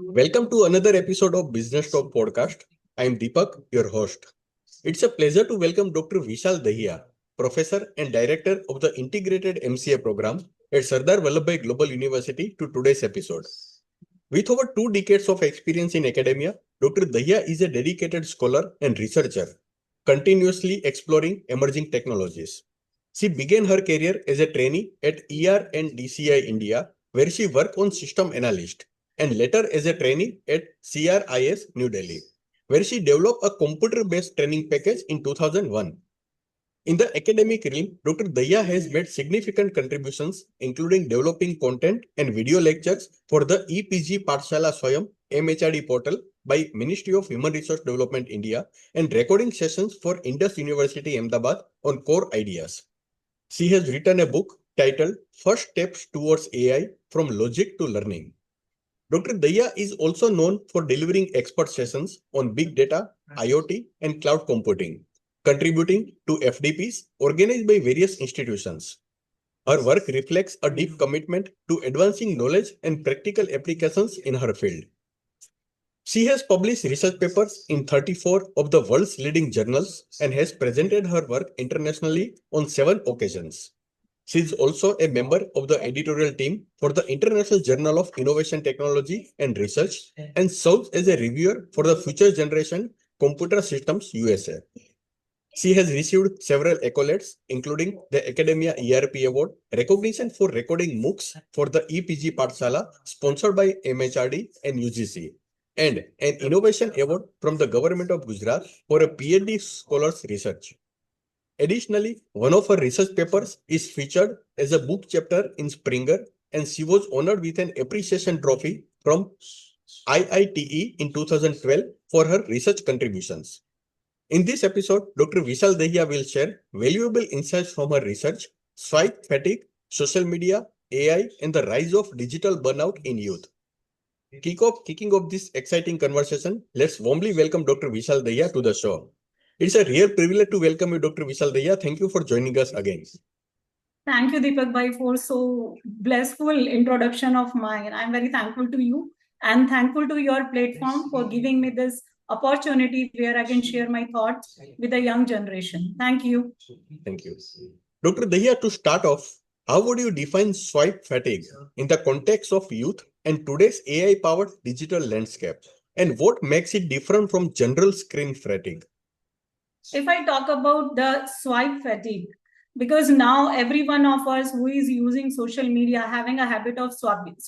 Welcome to another episode of Business Talk podcast. I am Deepak, your host. It's a pleasure to welcome Dr. Vishal Dahiya, Professor and Director of the Integrated MCA program at Sardar Vallabhbhai Global University to today's episode. With over 2 decades of experience in academia, Dr. Dahiya is a dedicated scholar and researcher, continuously exploring emerging technologies. She began her career as a trainee at ER&DCI India, where she worked on System Analyst, and later as a trainee at CRIS New Delhi, where she developed a computer-based training package in 2001. In the academic realm, Dr. Dahiya has made significant contributions, including developing content and video lectures for the EPG Pathshala Swayam MHRD portal by Ministry of Human Resource Development India and recording sessions for Indus University Ahmedabad on core ideas. She has written a book titled First Steps Towards AI From Logic to Learning. Dr. Dahiya is also known for delivering expert sessions on big data, IoT, and cloud computing, contributing to FDPs organized by various institutions. Her work reflects a deep commitment to advancing knowledge and practical applications in her field. She has published research papers in 34 of the world's leading journals and has presented her work internationally on 7 occasions. She is also a member of the editorial team for the International Journal of Innovation Technology and Research and serves as a reviewer for the Future Generation Computer Systems USA. She has received several accolades, including the Academia ERP Award, recognition for recording MOOCs for the EPG Pathshala, sponsored by MHRD and UGC, and an Innovation Award from the Government of Gujarat for a PhD scholar's research. Additionally, one of her research papers is featured as a book chapter in Springer, and she was honored with an appreciation trophy from IITE in 2012 for her research contributions. In this episode, Dr. Vishal Dahiya will share valuable insights from her research, swipe fatigue, social media, AI, and the rise of digital burnout in youth. Kicking off this exciting conversation, let's warmly welcome Dr. Vishal Dahiya to the show. It's a real privilege to welcome you, Dr. Vishal Dahiya. Thank you for joining us again. Thank you, Deepak Bhai, for so blissful introduction of mine. I'm very thankful to you and thankful to your platform for giving me this opportunity where I can share my thoughts with the young generation. Thank you. Thank you. Dr. Dahiya, to start off, how would you define swipe fatigue in the context of youth and today's AI-powered digital landscape? And what makes it different from general screen fatigue? If I talk about the swipe fatigue, because now every one of us who is using social media having a habit of swiping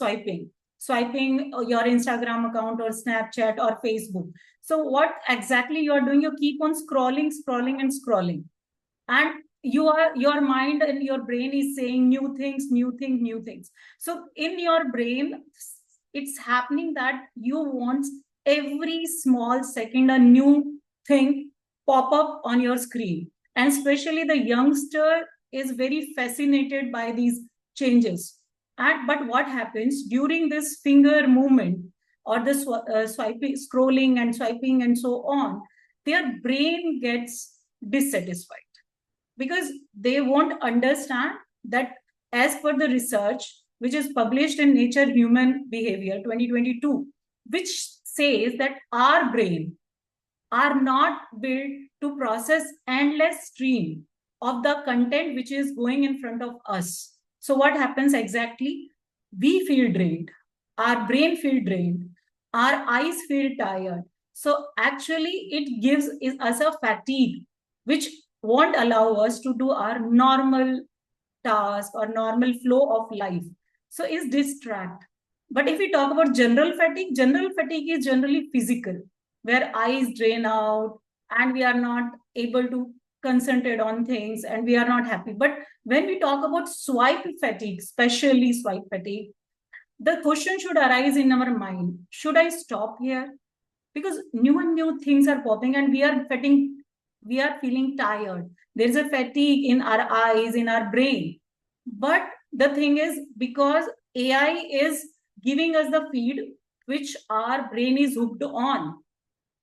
your Instagram account or Snapchat or Facebook. So what exactly you are doing? You keep on scrolling, and your mind and your brain is saying new things. So in your brain, it's happening that you want every small second a new thing pop up on your screen, and especially the youngster is very fascinated by these changes. And but what happens during this finger movement or the swiping, scrolling and swiping and so on, their brain gets dissatisfied because they won't understand that, as per the research which is published in Nature Human Behavior 2022, which says that our brain are not built to process endless stream of the content which is going in front of us. So what happens exactly? We feel drained, our brain feel drained, our eyes feel tired. So actually it gives us a fatigue which won't allow us to do our normal task or normal flow of life. So it's distract. But if we talk about general fatigue is generally physical, where eyes drain out and we are not able to concentrate on things and we are not happy. But when we talk about swipe fatigue, especially swipe fatigue, the question should arise in our mind: should I stop here? Because new and new things are popping and we are feeling tired. There's a fatigue in our eyes, in our brain. But the thing is, because AI is giving us the feed which our brain is hooked on,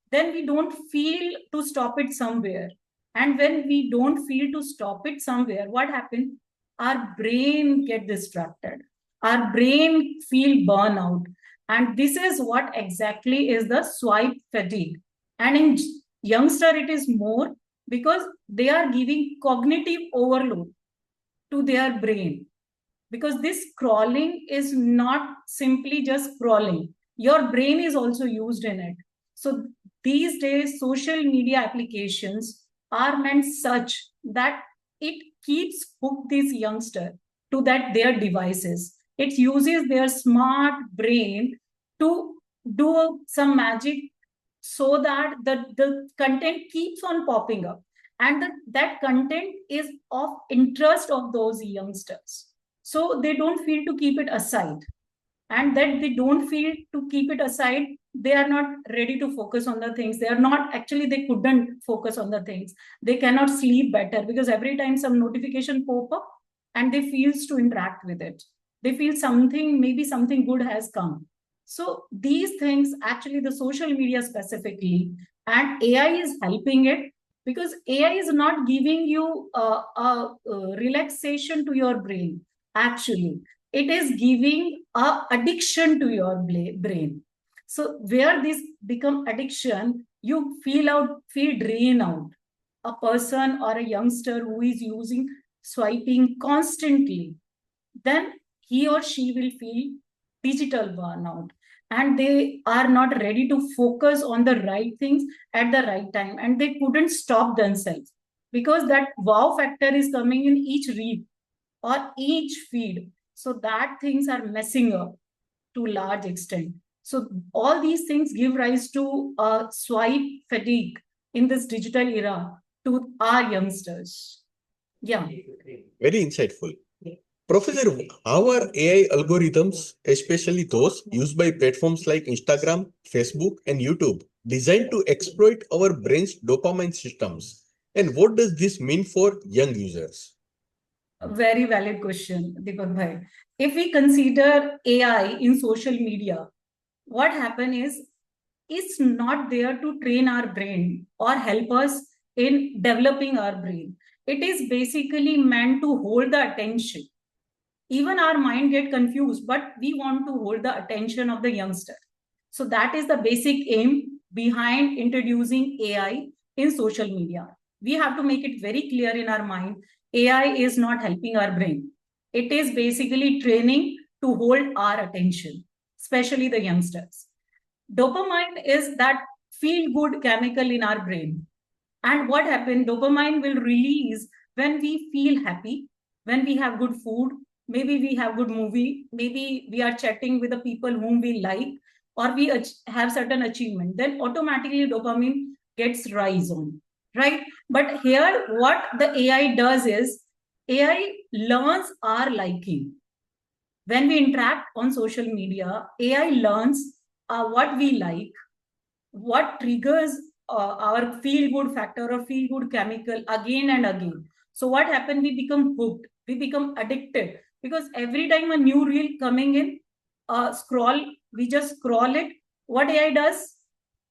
then we don't feel to stop it somewhere. And when we don't feel to stop it somewhere, what happens? Our brain get distracted. Our brain feel burnout. And this is what exactly is the swipe fatigue. And in youngster, it is more because they are giving cognitive overload to their brain. Because this scrolling is not simply just scrolling. Your brain is also used in it. So these days, social media applications are meant such that it keeps hooked this youngster to that their devices. It uses their smart brain to do some magic so that the content keeps on popping up, and that content is of interest of those youngsters, so they don't feel to keep it aside. And that they don't feel to keep it aside, they are not ready to focus on the things. They are not actually, they couldn't focus on the things. They cannot sleep better because every time some notification pop up and they feels to interact with it, they feel something, maybe something good has come. So these things, actually the social media specifically, and AI is helping it, because AI is not giving you a relaxation to your brain. Actually, it is giving a addiction to your brain. So where this become addiction, you feel drain out. A person or a youngster who is using swiping constantly, then he or she will feel digital burnout, and they are not ready to focus on the right things at the right time, and they couldn't stop themselves because that wow factor is coming in each read or each feed, so that things are messing up to large extent. So all these things give rise to swipe fatigue in this digital era to our youngsters. Yeah. Very insightful. Professor, how are AI algorithms, especially those used by platforms like Instagram, Facebook, and YouTube, designed to exploit our brain's dopamine systems? And what does this mean for young users? A very valid question, Deepak Bhai. If we consider AI in social media, what happen is it's not there to train our brain or help us in developing our brain. It is basically meant to hold the attention. Even our mind get confused, but we want to hold the attention of the youngster. So that is the basic aim behind introducing AI in social media. We have to make it very clear in our mind, AI is not helping our brain. It is basically training to hold our attention, especially the youngsters. Dopamine is that feel good chemical in our brain. And what happens? Dopamine will release when we feel happy, when we have good food, maybe we have good movie, maybe we are chatting with the people whom we like, or we have certain achievement. Then automatically dopamine gets rise on, right? But here, what the AI does is AI learns our liking. When we interact on social media, AI learns what we like, what triggers our feel good factor or feel good chemical again and again. So what happened? We become hooked. We become addicted because every time a new reel coming in, we just scroll it. What AI does?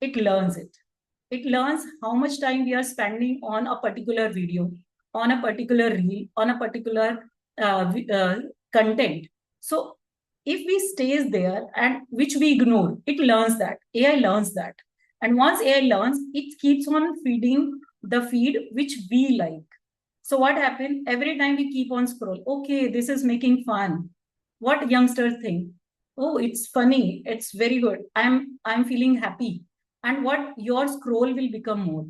It learns it. It learns how much time we are spending on a particular video, on a particular reel, on a particular content. So if we stays there and which we ignore, it learns that. AI learns that. And once AI learns, it keeps on feeding the feed which we like. So what happens? Every time we keep on scroll, okay, this is making fun. What youngsters think? Oh, it's funny. It's very good. I'm feeling happy. And what your scroll will become more.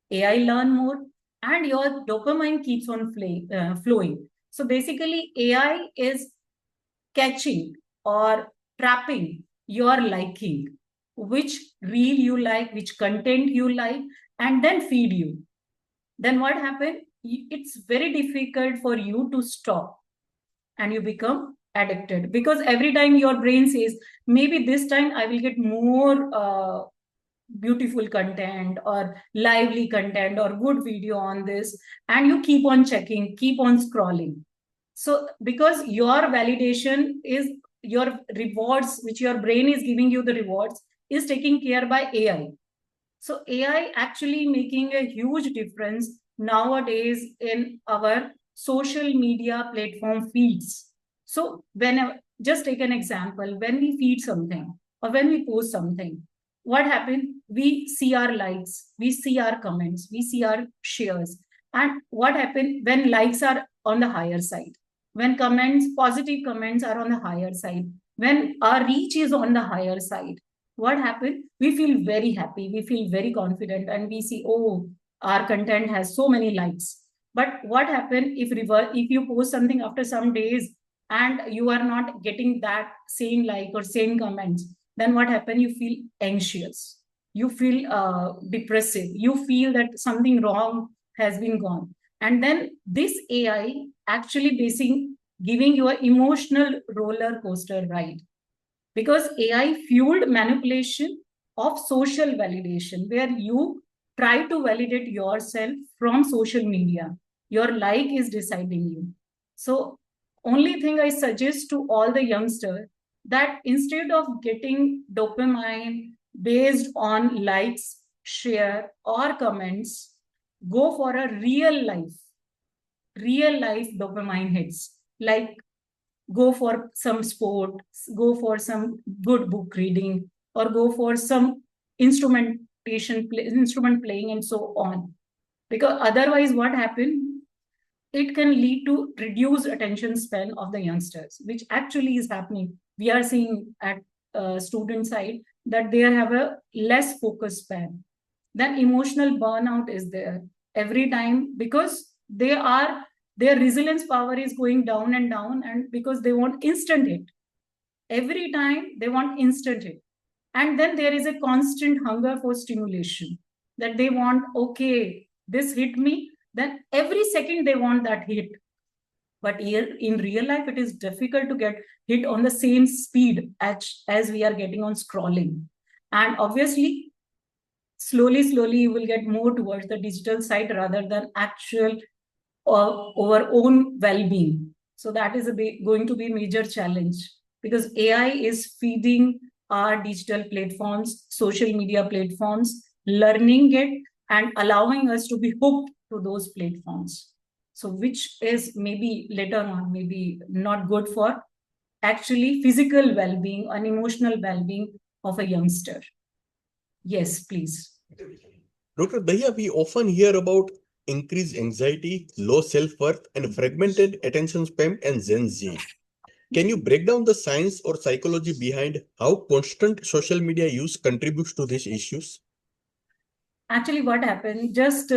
AI learn more, and your dopamine keeps on flowing. So basically, AI is catching or trapping your liking, which reel you like, which content you like, and then feed you. Then what happened? It's very difficult for you to stop, and you become addicted because every time your brain says, maybe this time I will get more beautiful content or lively content or good video on this, and you keep on checking, keep on scrolling. So because your validation is your rewards, which your brain is giving you the rewards, is taken care by AI. So AI actually making a huge difference nowadays in our social media platform feeds. So when just take an example, when we feed something, or when we post something, what happened? We see our likes, we see our comments, we see our shares. And what happened when likes are on the higher side? When comments, positive comments are on the higher side, when our reach is on the higher side, what happened? We feel very happy, we feel very confident, and we see, oh, our content has so many likes. But what happened if you post something after some days and you are not getting that same like or same comments? Then what happened? You feel anxious, you feel depressive, you feel that something wrong has been gone. And then this AI actually giving you an emotional roller coaster ride, because AI fueled manipulation of social validation, where you try to validate yourself from social media. Your like is deciding you. So, only thing I suggest to all the youngsters, that instead of getting dopamine based on likes, share, or comments, go for a real life dopamine hits. Like, go for some sport, go for some good book reading, or go for some instrument playing, and so on. Because otherwise, what happens? It can lead to reduced attention span of the youngsters, which actually is happening. We are seeing at student side that they have a less focus span. Then emotional burnout is there every time, because their resilience power is going down and down, and because they want instant hit. Every time they want instant hit. And then there is a constant hunger for stimulation, that they want, okay, this hit me, then every second they want that hit. But here in real life, it is difficult to get hit on the same speed as we are getting on scrolling. And obviously, slowly you will get more towards the digital side rather than actual our own well-being. So that is going to be a major challenge, because AI is feeding our digital platforms, social media platforms, learning it and allowing us to be hooked to those platforms. So which is maybe later on, maybe not good for actually physical well-being and emotional well-being of a youngster. Yes, please. Dr. Dahiya, we often hear about increased anxiety, low self-worth, and fragmented attention span and Gen Z. Can you break down the science or psychology behind how constant social media use contributes to these issues? Actually, what happened? Just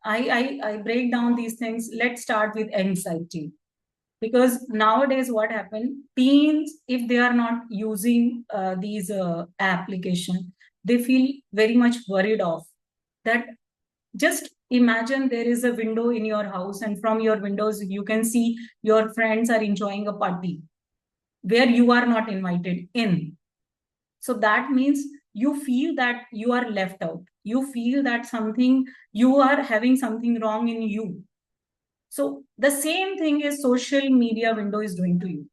I break down these things. Let's start with anxiety, because nowadays what happened? Teens, if they are not using these application, they feel very much worried of that. Just imagine there is a window in your house, and from your windows you can see your friends are enjoying a party where you are not invited in. So that means you feel that you are left out, you feel that you are having something wrong in you. So the same thing is social media window is doing to you.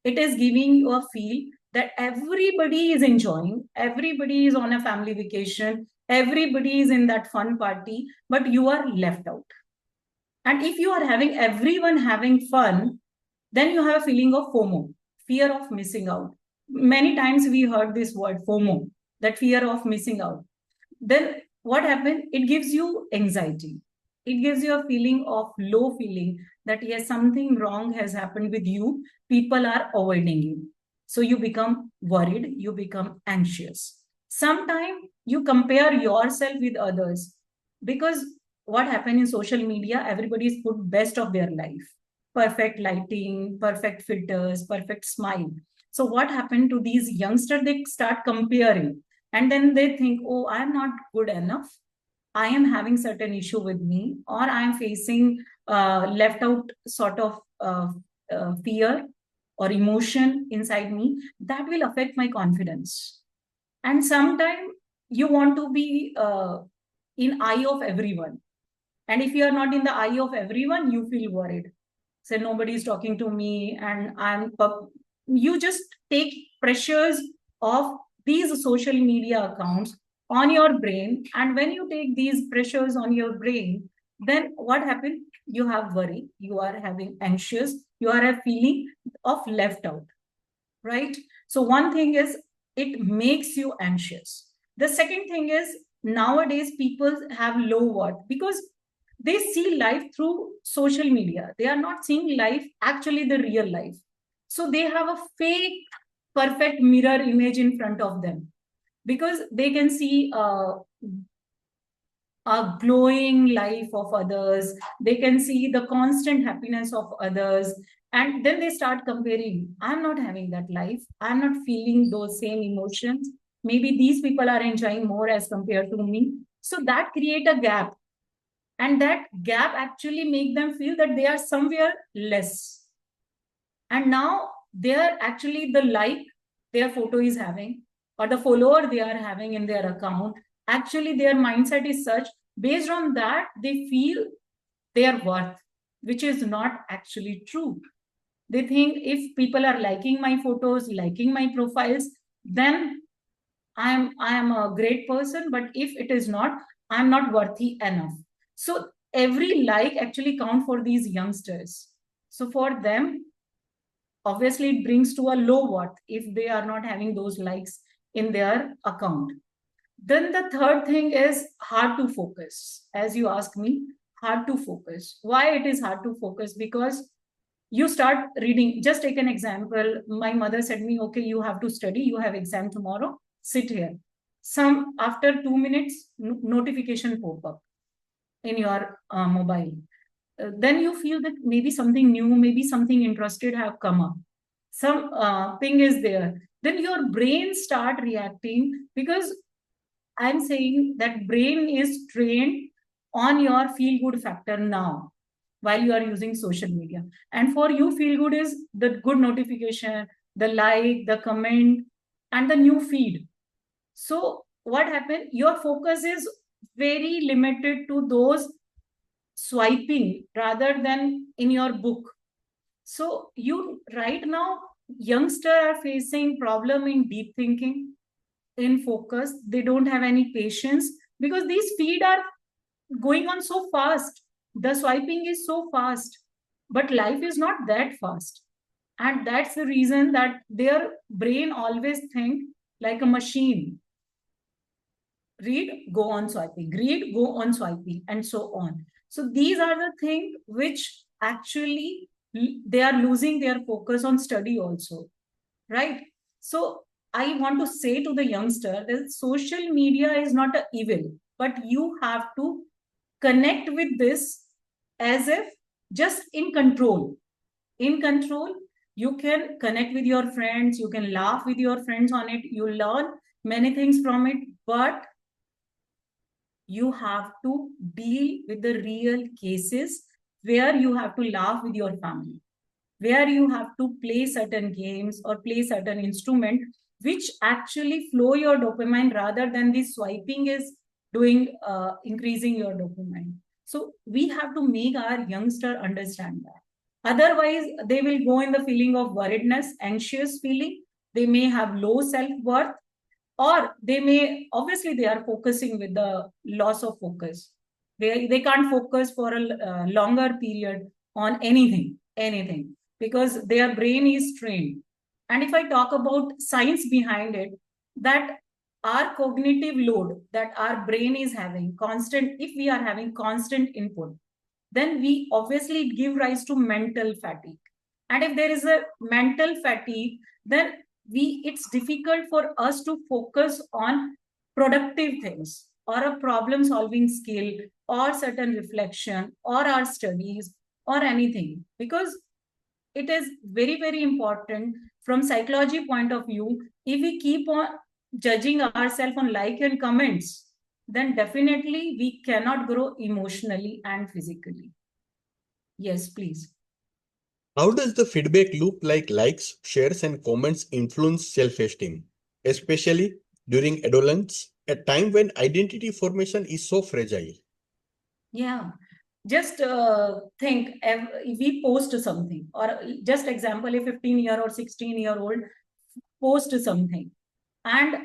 It is giving you a feel that everybody is enjoying, everybody is on a family vacation, everybody is in that fun party, but you are left out. And if you are having everyone having fun, then you have a feeling of FOMO, fear of missing out. Many times we heard this word FOMO, that fear of missing out. Then what happened? It gives you anxiety. It gives you a feeling of low feeling that yes, something wrong has happened with you. People are avoiding you. So you become worried, you become anxious. Sometimes you compare yourself with others, because what happened in social media, everybody's put best of their life. Perfect lighting, perfect filters, perfect smile. So what happened to these youngsters? They start comparing, and then they think, oh, I'm not good enough, I am having certain issue with me, or I'm facing left out sort of fear or emotion inside me that will affect my confidence. And sometimes you want to be in eye of everyone, and if you are not in the eye of everyone, you feel worried. Say nobody is talking to me, and you just take pressures of these social media accounts on your brain. And when you take these pressures on your brain, then what happens? You have worry, you are having anxious, you are a feeling of left out, right? So one thing is it makes you anxious. The second thing is nowadays people have low worth because they see life through social media. They are not seeing life actually the real life. So they have a fake perfect mirror image in front of them because they can see a glowing life of others. They can see the constant happiness of others. And then they start comparing. I'm not having that life. I'm not feeling those same emotions. Maybe these people are enjoying more as compared to me. So that create a gap. And that gap actually make them feel that they are somewhere less. And now they are actually the like their photo is having or the follower they are having in their account. Actually, their mindset is such, based on that, they feel their worth, which is not actually true. They think if people are liking my photos, liking my profiles, then I am a great person. But if it is not, I'm not worthy enough. So every like actually count for these youngsters. So for them, obviously it brings to a low worth if they are not having those likes in their account. Then the third thing is hard to focus. As you ask me, hard to focus. Why it is hard to focus? Because you start reading. Just take an example. My mother said me, okay, you have to study. You have exam tomorrow. Sit here. Some after 2 minutes, notification pop up in your mobile. Then you feel that maybe something new, maybe something interested have come up. Some thing is there. Then your brain start reacting because I'm saying that brain is trained on your feel good factor now while you are using social media. And for you, feel good is the good notification, the like, the comment, and the new feed. So what happened? Your focus is very limited to those swiping rather than in your book. So you right now, youngsters are facing problem in deep thinking, in focus. They don't have any patience because these feed are going on so fast. The swiping is so fast, but life is not that fast. And that's the reason that their brain always think like a machine. Read, go on swiping, read, go on swiping, and so on. So these are the things which actually they are losing their focus on study also, right? So I want to say to the youngster that social media is not an evil, but you have to connect with this as if just in control. In control, you can connect with your friends, you can laugh with your friends on it, you learn many things from it, but you have to deal with the real cases where you have to laugh with your family, where you have to play certain games or play certain instrument which actually flow your dopamine rather than the swiping is doing increasing your dopamine. So we have to make our youngster understand that. Otherwise they will go in the feeling of worriedness, anxious feeling. They may have low self-worth, or they may, obviously they are focusing with the loss of focus. They can't focus for a longer period on anything because their brain is trained. And if I talk about science behind it, that our cognitive load that our brain is having constant, if we are having constant input, then we obviously give rise to mental fatigue. And if there is a mental fatigue, then it's difficult for us to focus on productive things or a problem solving skill or certain reflection or our studies or anything, because it is very important from psychology point of view. If we keep on judging ourselves on like and comments, then definitely we cannot grow emotionally and physically. Yes, please. How does the feedback loop like likes, shares, and comments influence self-esteem, especially during adolescence, a time when identity formation is so fragile? Yeah, just think if we post something, or just example, a 15-year or 16-year-old post something, and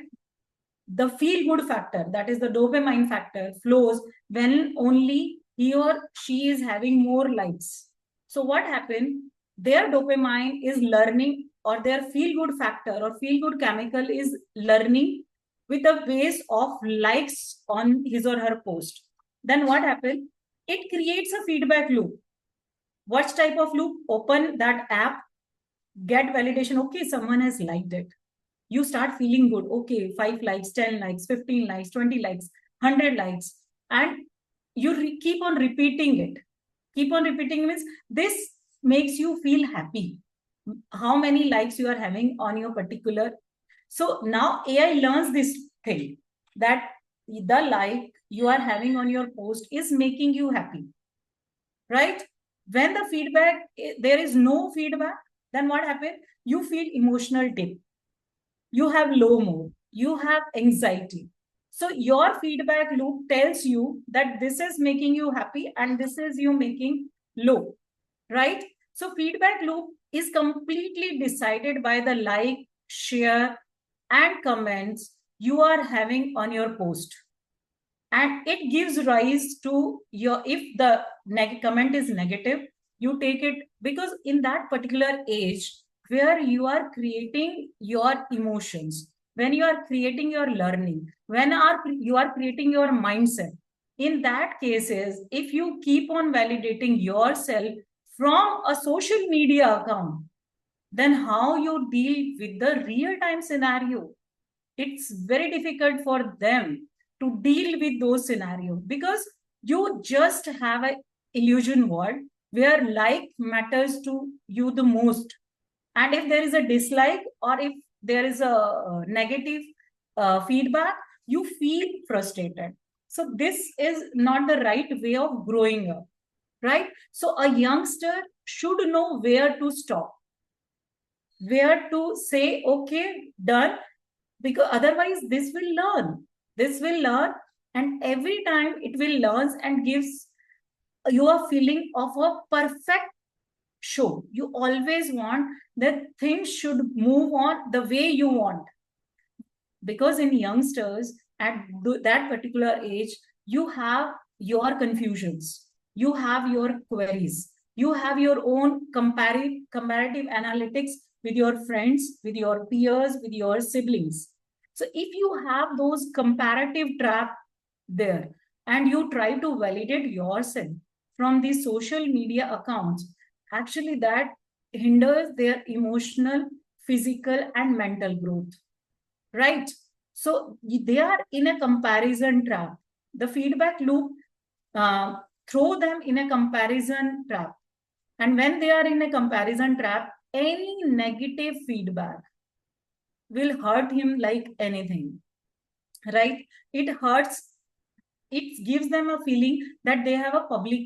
the feel good factor, that is the dopamine factor, flows when only he or she is having more likes. So what happened? Their dopamine is learning or their feel-good factor or feel-good chemical is learning with a base of likes on his or her post. Then what happens? It creates a feedback loop. What type of loop? Open that app, get validation. Okay, someone has liked it. You start feeling good. Okay, 5 likes, 10 likes, 15 likes, 20 likes, 100 likes. And you keep on repeating it. Keep on repeating means this makes you feel happy. How many likes you are having on your particular. So now AI learns this thing that the like you are having on your post is making you happy, right? When the feedback, there is no feedback, then what happens? You feel emotional dip. You have low mood. You have anxiety. So your feedback loop tells you that this is making you happy and this is you making low, right? So feedback loop is completely decided by the like, share, and comments you are having on your post. And it gives rise to your, if the comment is negative, you take it, because in that particular age where you are creating your emotions, when you are creating your learning, you are creating your mindset, in that cases, if you keep on validating yourself from a social media account, then how you deal with the real time scenario? It's very difficult for them to deal with those scenarios, because you just have an illusion world where like matters to you the most. And if there is a dislike or if there is a negative feedback, you feel frustrated. So this is not the right way of growing up, right? So a youngster should know where to stop, where to say, okay, done, because otherwise this will learn, and every time it will learn and gives you a feeling of a perfect show. You always want that things should move on the way you want, because in youngsters at that particular age, you have your confusions, you have your queries, you have your own comparative analytics with your friends, with your peers, with your siblings. So if you have those comparative trap there and you try to validate yourself from these social media accounts, actually that hinders their emotional, physical, and mental growth, right? So they are in a comparison trap. The feedback loop throw them in a comparison trap. And when they are in a comparison trap, any negative feedback will hurt him like anything, right? It hurts, it gives them a feeling that they have a public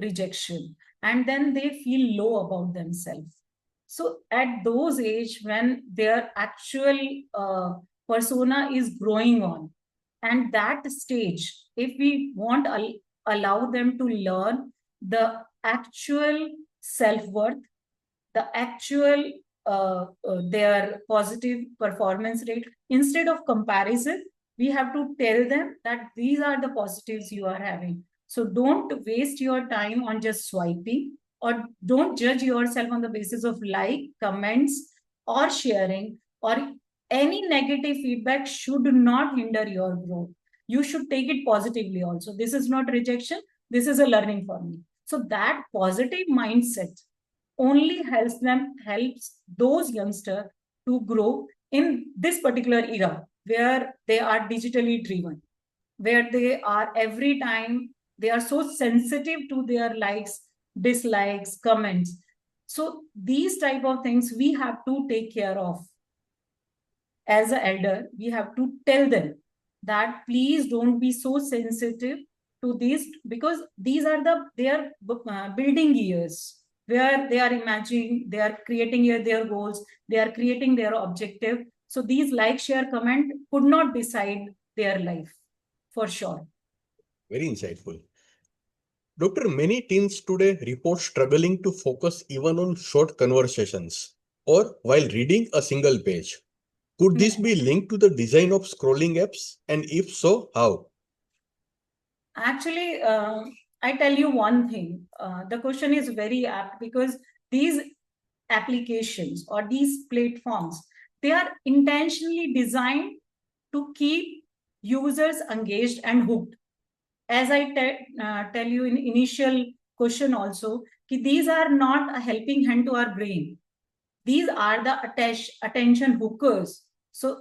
rejection, and then they feel low about themselves. So at those age when their actual persona is growing on, and that stage, if we want allow them to learn the actual self-worth, the actual their positive performance rate, instead of comparison, we have to tell them that these are the positives you are having. So don't waste your time on just swiping, or don't judge yourself on the basis of like, comments, or sharing, or any negative feedback should not hinder your growth. You should take it positively also. This is not rejection, this is a learning for me. So that positive mindset only helps those youngsters to grow in this particular era where they are digitally driven, where they are every time they are so sensitive to their likes, dislikes, comments. So these type of things we have to take care of. As an elder, we have to tell them that please don't be so sensitive to these, because these are their building years, where they are imagining, they are creating their goals, they are creating their objective. So these like, share, comment could not decide their life for sure. Very insightful. Doctor, many teens today report struggling to focus even on short conversations or while reading a single page. Could this be linked to the design of scrolling apps? And if so, how? Actually, I tell you one thing. The question is very apt, because these applications or these platforms, they are intentionally designed to keep users engaged and hooked. As I tell you in initial question also, these are not a helping hand to our brain. These are the attention hookers. So,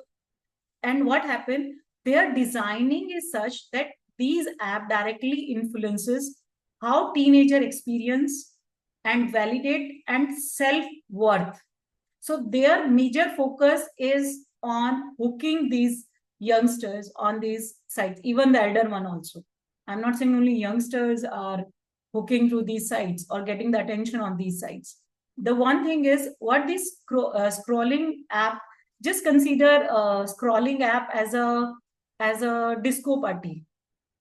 and what happened? Their designing is such that these app directly influences how teenager experience and validate and self-worth. So their major focus is on hooking these youngsters on these sites, even the elder one also. I'm not saying only youngsters are hooking through these sites or getting the attention on these sites. The one thing is what this scrolling app, just consider scrolling app as a disco party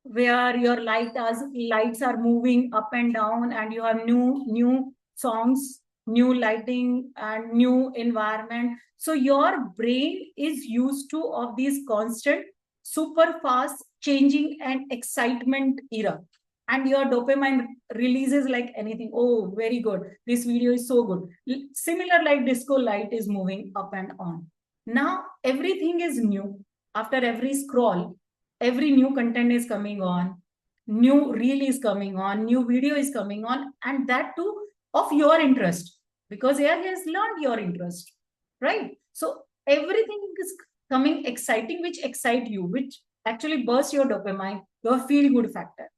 where your lights are moving up and down and you have new songs, new lighting and new environment. So your brain is used to of these constant super fast changing and excitement era, and your dopamine releases like anything. Oh, very good, this video is so good. Similar like disco light is moving up and on. Now everything is new. After every scroll, every new content is coming on, new reel is coming on, new video is coming on, and that too of your interest, because AI has learned your interest, right? So everything is coming exciting, which excite you, which actually bursts your dopamine, your feel good factor.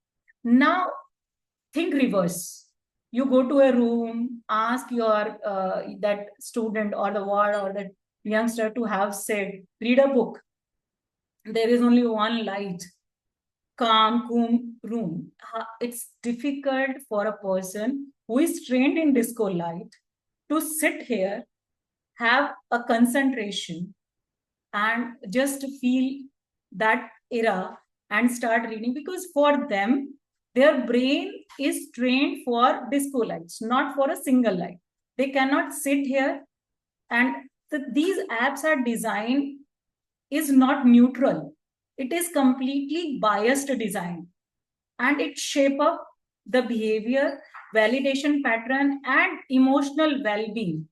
Now think reverse. You go to a room, ask your that student or the ward or that youngster to have said, read a book. There is only one light, calm, cool room. It's difficult for a person who is trained in disco light to sit here, have a concentration, and just feel that era and start reading, because for them, their brain is trained for disco lights, not for a single light. They cannot sit here, and these apps are designed is not neutral. It is completely biased design, and it shape up the behavior, validation pattern, and emotional well-being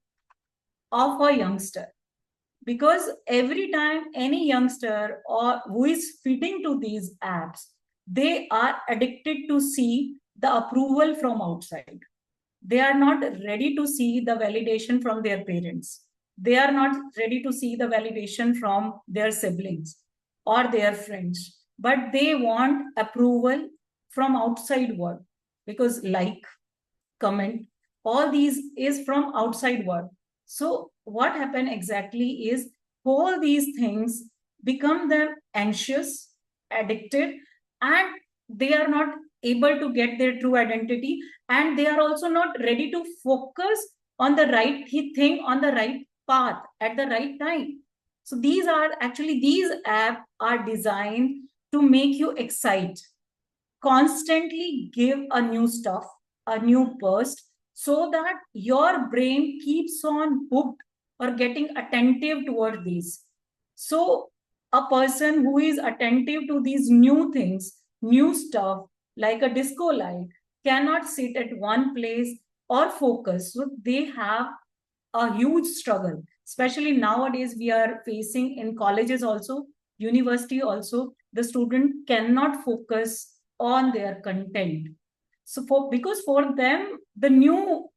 of a youngster. Because every time any youngster or who is fitting to these apps, they are addicted to see the approval from outside. They are not ready to see the validation from their parents. They are not ready to see the validation from their siblings or their friends, but they want approval from outside world, because like, comment, all these is from outside world. So what happened exactly is all these things become them anxious, addicted, and they are not able to get their true identity, and they are also not ready to focus on the right thing, on the right path at the right time. So these apps are designed to make you excite, constantly give a new stuff, a new burst, so that your brain keeps on hooked or getting attentive toward these. So a person who is attentive to these new things, new stuff, like a disco light, cannot sit at one place or focus. So they have a huge struggle, especially nowadays we are facing in colleges also, university also, the student cannot focus on their content. So because for them, the new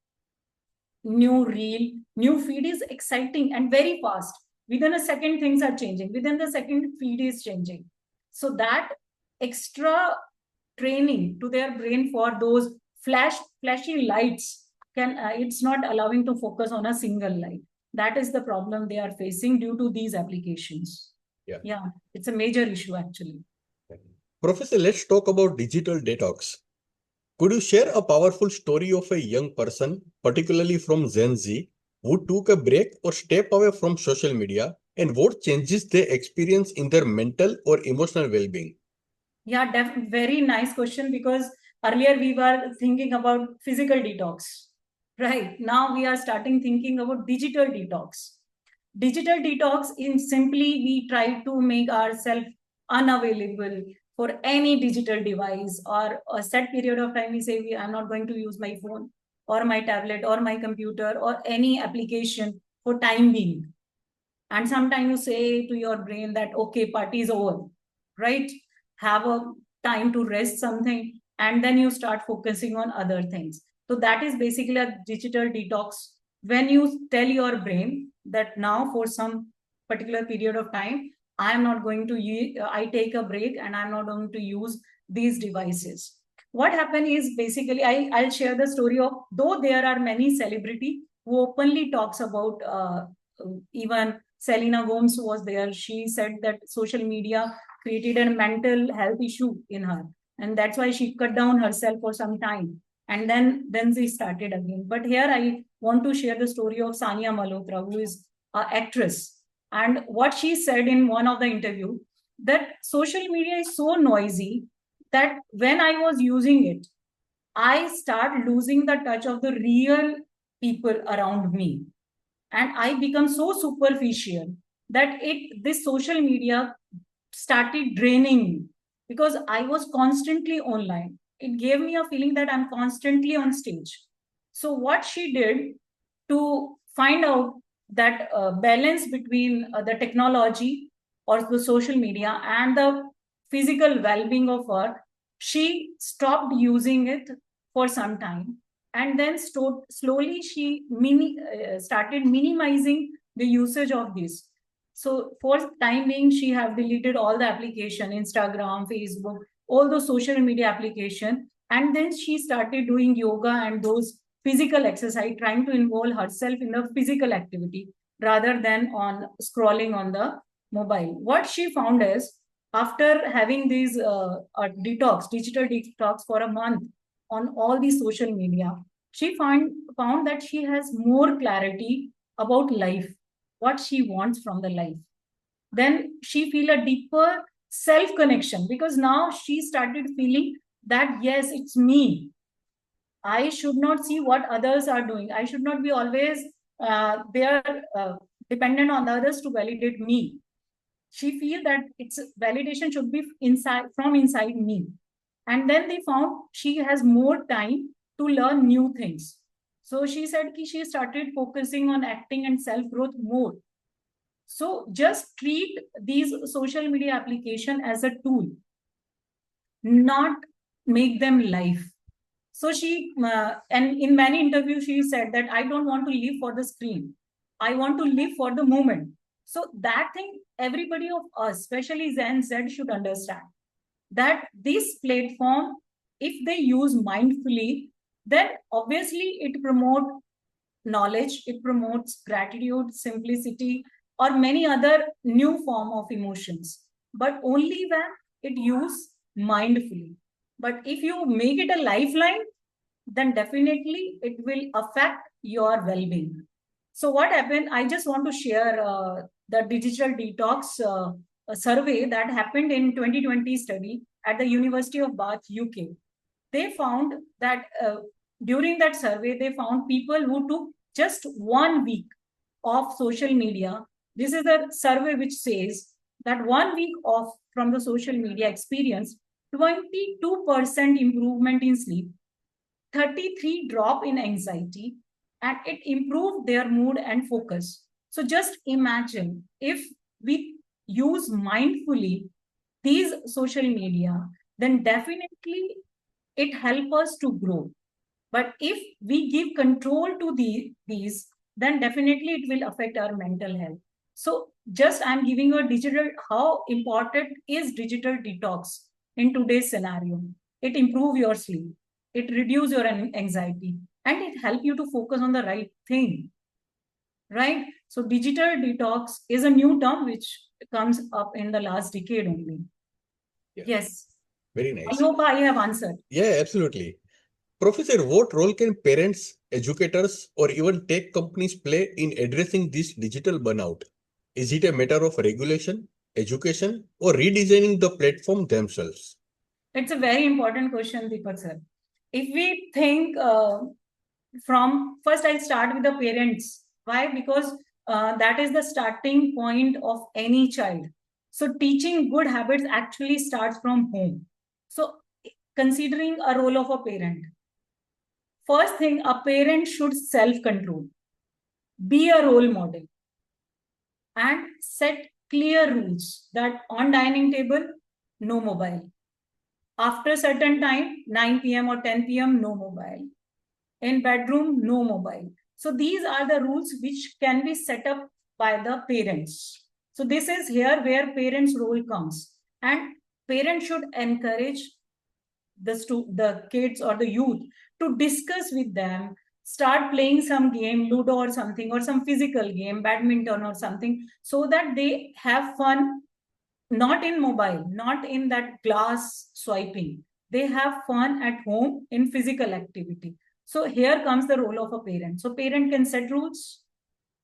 reel, new feed is exciting and very fast. Within a second, things are changing. Within the second, feed is changing. So that extra training to their brain for those flashy lights it's not allowing to focus on a single light. That is the problem they are facing due to these applications. Yeah, it's a major issue actually. Professor, let's talk about digital detox. Could you share a powerful story of a young person, particularly from Gen Z, who took a break or step away from social media, and what changes they experience in their mental or emotional well-being? Yeah, very nice question, because earlier we were thinking about physical detox. Right. Now we are starting thinking about digital detox. Digital detox in simply we try to make ourselves unavailable for any digital device, or a set period of time we say I'm not going to use my phone, or my tablet or my computer or any application for time being. And sometimes you say to your brain that, okay, party is over, right? Have a time to rest something, and then you start focusing on other things. So that is basically a digital detox. When you tell your brain that now for some particular period of time, I am not going to, I take a break and I'm not going to use these devices. What happened is basically, I'll share the story of, though there are many celebrity who openly talks about, even Selena Gomez was there. She said that social media created a mental health issue in her, and that's why she cut down herself for some time. And then she started again. But here I want to share the story of Sania Malhotra, who is an actress. And what she said in one of the interview, that social media is so noisy that when I was using it, I start losing the touch of the real people around me, and I become so superficial that this social media started draining me, because I was constantly online. It gave me a feeling that I'm constantly on stage. So what she did to find out that balance between the technology or the social media and the physical well-being of her, she stopped using it for some time, and then slowly she started minimizing the usage of this. So for time being, she have deleted all the application, Instagram, Facebook, all the social media application, and then she started doing yoga and those physical exercise, trying to involve herself in the physical activity rather than on scrolling on the mobile. What she found is, after having these digital detox for a month on all the social media, she found that she has more clarity about life, what she wants from the life. Then she feel a deeper self connection, because now she started feeling that yes, it's me. I should not see what others are doing. I should not be always there, dependent on others to validate me. She feel that its validation should be from inside me. And then they found she has more time to learn new things. So she said she started focusing on acting and self growth more. So just treat these social media application as a tool, not make them life. So and in many interviews, she said that I don't want to live for the screen. I want to live for the moment. So that thing, everybody of us, especially Gen Z, should understand that this platform, if they use mindfully, then obviously it promotes knowledge, it promotes gratitude, simplicity, or many other new form of emotions, but only when it used mindfully. But if you make it a lifeline, then definitely it will affect your well-being. So what happened, I just want to share the digital detox a survey that happened in 2020 study at the University of Bath, UK. They found that during that survey, they found people who took just 1 week of social media. This is a survey which says that 1 week off from the social media experience 22% improvement in sleep, 33 drop in anxiety, and it improved their mood and focus. So just imagine if we use mindfully these social media, then definitely it helps us to grow. But if we give control to these, then definitely it will affect our mental health. So just I'm giving you a digital, how important is digital detox in today's scenario. It improve your sleep, it reduce your anxiety, and it help you to focus on the right thing, right? So digital detox is a new term which comes up in the last decade only. Yeah. Yes. Very I nice. hope I have answered. Yeah, absolutely. Professor, what role can parents, educators, or even tech companies play in addressing this digital burnout? Is it a matter of regulation, education, or redesigning the platform themselves? It's a very important question, Deepak sir. If we think from first, I'll start with the parents. Why? Because that is the starting point of any child. So teaching good habits actually starts from home. So considering a role of a parent, First thing, a parent should self-control, be a role model, and set clear rules that on dining table, no mobile. After certain time, 9 p.m. or 10 p.m., no mobile. In bedroom, no mobile. So these are the rules which can be set up by the parents. So this is here where parents' role comes. And parents should encourage the kids or the youth to discuss with them, start playing some game, Ludo or something, or some physical game, badminton or something, so that they have fun, not in mobile, not in that glass swiping. They have fun at home in physical activity. So here comes the role of a parent. So parent can set rules,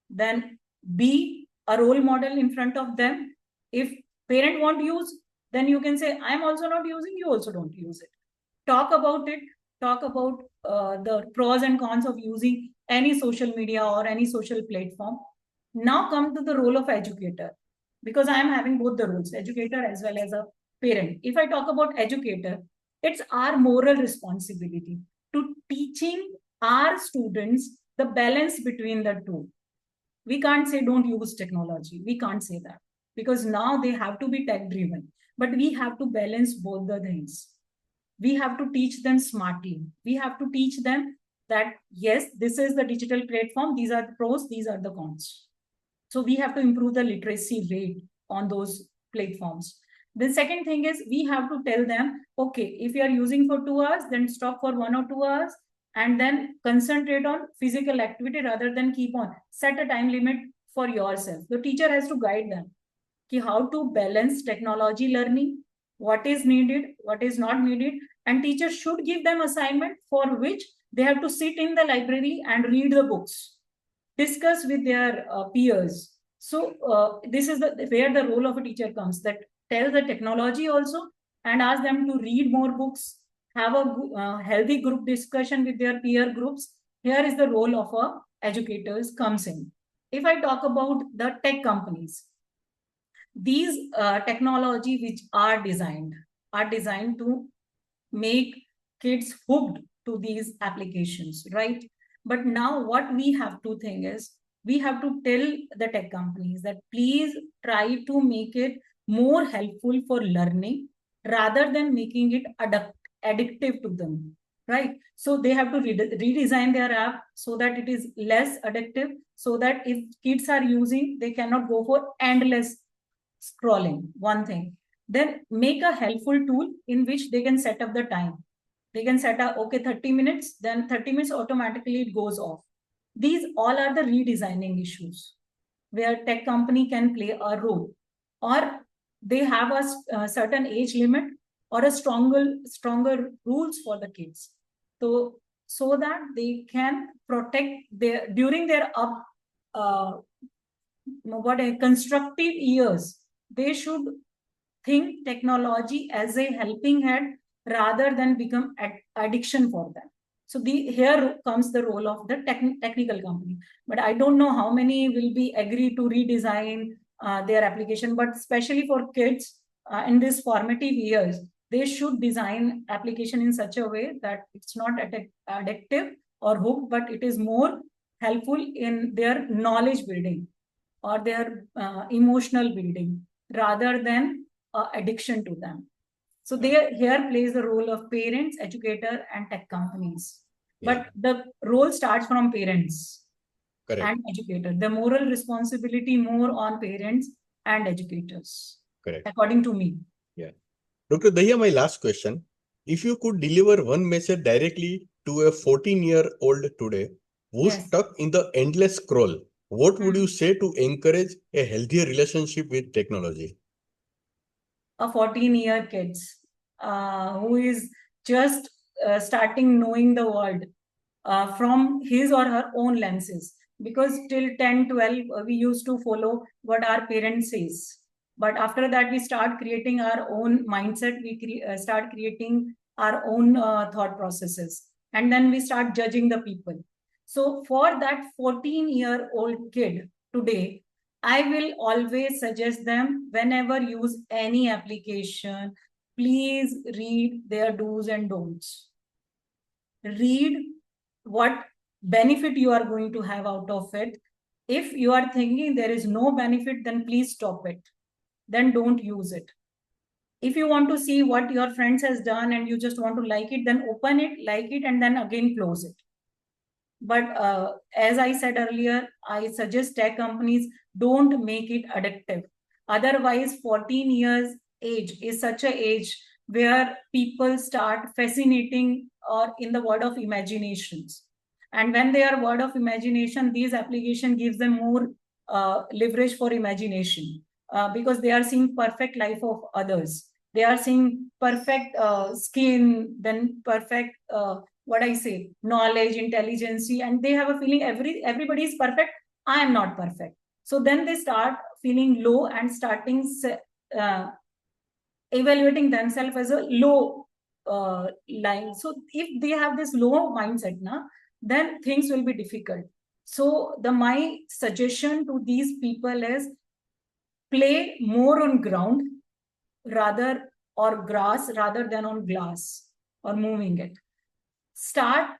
then be a role model in front of them. If parent won't use, then you can say, I'm also not using, you also don't use it. Talk about it, talk about the pros and cons of using any social media or any social platform. Now come to the role of educator, because I am having both the roles, educator as well as a parent. If I talk about educator, it's our moral responsibility to teaching our students the balance between the two. We can't say don't use technology. We can't say that, because now they have to be tech driven. But we have to balance both the things. We have to teach them smartly. We have to teach them that, yes, this is the digital platform. These are the pros, these are the cons. So we have to improve the literacy rate on those platforms. The second thing is we have to tell them, okay, if you are using for 2 hours, then stop for 1 or 2 hours and then concentrate on physical activity rather than keep on. Set a time limit for yourself. The teacher has to guide them how to balance technology learning, what is needed, what is not needed, and teachers should give them assignment for which they have to sit in the library and read the books, discuss with their peers. So this is where the role of a teacher comes, that tell the technology also and ask them to read more books, have a healthy group discussion with their peer groups. Here is the role of a educators comes in. If I talk about the tech companies, these technology which are designed to make kids hooked to these applications, right? But now what we have to think is, we have to tell the tech companies that please try to make it more helpful for learning rather than making it addictive to them, right? So they have to redesign their app so that it is less addictive, so that if kids are using, they cannot go for endless scrolling, one thing. Then make a helpful tool in which they can set up the time. They can set up, okay, 30 minutes, then 30 minutes automatically it goes off. These all are the redesigning issues where tech company can play a role, or they have a certain age limit or a stronger rules for the kids. So that they can protect their during their constructive years. They should think technology as a helping hand rather than become addiction for them. So here comes the role of the technical company. But I don't know how many will be agree to redesign their application. But especially for kids in these formative years, they should design application in such a way that it's not addictive or hooked, but it is more helpful in their knowledge building or their emotional building rather than addiction to them. So here plays the role of parents, educator, and tech companies. But the role starts from parents and educator. The moral responsibility more on parents and educators. Correct. According to me. Yeah. Dr. Dahiya, my last question. If you could deliver one message directly to a 14-year-old today who's stuck in the endless scroll, what would you say to encourage a healthier relationship with technology? A 14-year kids who is just starting knowing the world from his or her own lenses, because till 10 12 we used to follow what our parents says, but after that we start creating our own mindset, we start creating our own thought processes, and then we start judging the people. So for that 14-year-old kid today, I will always suggest them, whenever use any application, please read their do's and don'ts. Read what benefit you are going to have out of it. If you are thinking there is no benefit, then please stop it. Then don't use it. If you want to see what your friends has done and you just want to like it, then open it, like it, and then again close it. But as I said earlier, I suggest tech companies don't make it addictive. Otherwise, 14 years age is such a age where people start fascinating or in the world of imaginations. And when they are word of imagination, these application gives them more leverage for imagination because they are seeing perfect life of others. They are seeing perfect skin, then perfect what I say, knowledge, intelligence, and they have a feeling everybody is perfect. I am not perfect. So then they start feeling low and starting evaluating themselves as a low line. So if they have this low mindset, then things will be difficult. So my suggestion to these people is play more on ground rather or grass rather than on glass or moving it. Start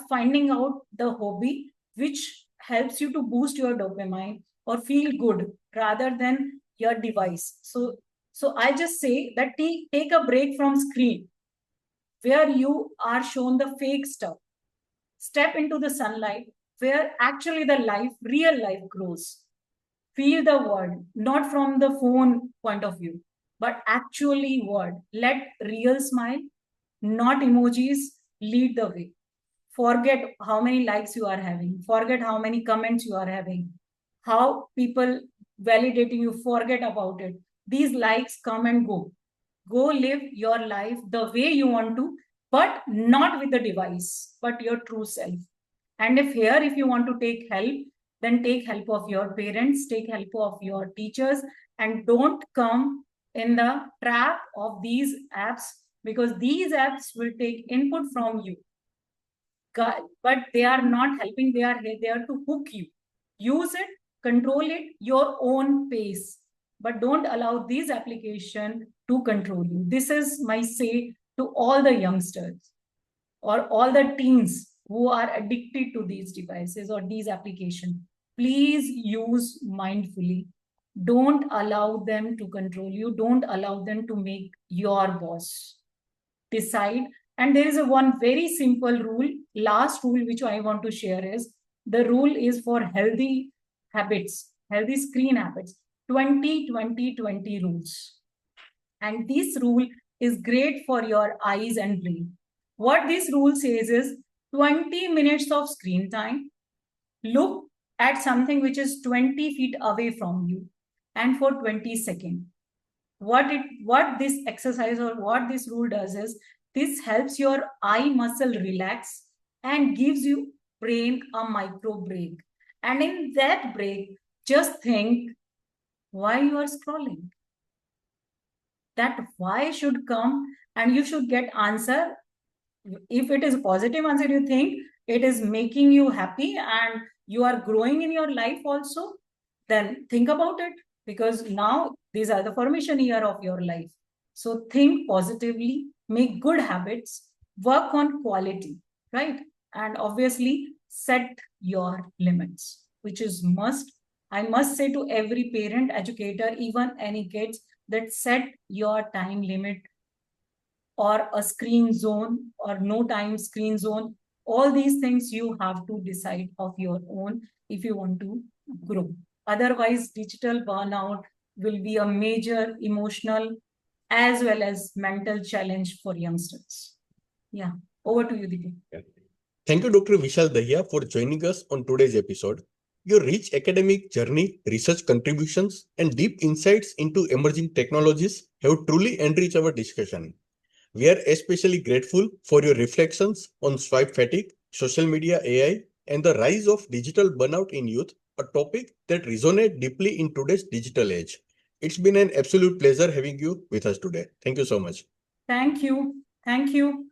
finding out the hobby which helps you to boost your dopamine or feel good rather than your device. So I just say that take a break from screen where you are shown the fake stuff. Step into the sunlight where actually the real life grows. Feel the world, not from the phone point of view, but actually world. Let real smile, not emojis, lead the way. Forget how many likes you are having. Forget how many comments you are having. How people validating you, forget about it. These likes come and go. Go live your life the way you want to, but not with the device, but your true self. And if you want to take help, then take help of your parents, take help of your teachers, and don't come in the trap of these apps because these apps will take input from you. But they are not helping, they are there to hook you. Use it, control it your own pace, but don't allow these applications to control you. This is my say to all the youngsters or all the teens who are addicted to these devices or these applications. Please use mindfully. Don't allow them to control you. Don't allow them to make your boss. Decide. And there is one very simple rule, last rule which I want to share is, the rule is for healthy habits, healthy screen habits, 20-20-20 rules. And this rule is great for your eyes and brain. What this rule says is 20 minutes of screen time, look at something which is 20 feet away from you, and for 20 seconds. What this exercise or what this rule does is, this helps your eye muscle relax and gives you brain a micro break. And in that break, just think why you are scrolling. That why should come and you should get answer. If it is a positive answer, you think it is making you happy and you are growing in your life also, then think about it, because now these are the formation year of your life. So think positively, make good habits, work on quality, right? And obviously set your limits, which is must. I must say to every parent, educator, even any kids, that set your time limit or a screen zone or no time screen zone. All these things you have to decide of your own if you want to grow. Otherwise, digital burnout will be a major emotional as well as mental challenge for youngsters. Yeah, over to you, Deepak. Yeah. Thank you, Dr. Vishal Dahiya, for joining us on today's episode. Your rich academic journey, research contributions, and deep insights into emerging technologies have truly enriched our discussion. We are especially grateful for your reflections on swipe fatigue, social media AI, and the rise of digital burnout in youth, a topic that resonates deeply in today's digital age. It's been an absolute pleasure having you with us today. Thank you so much. Thank you. Thank you.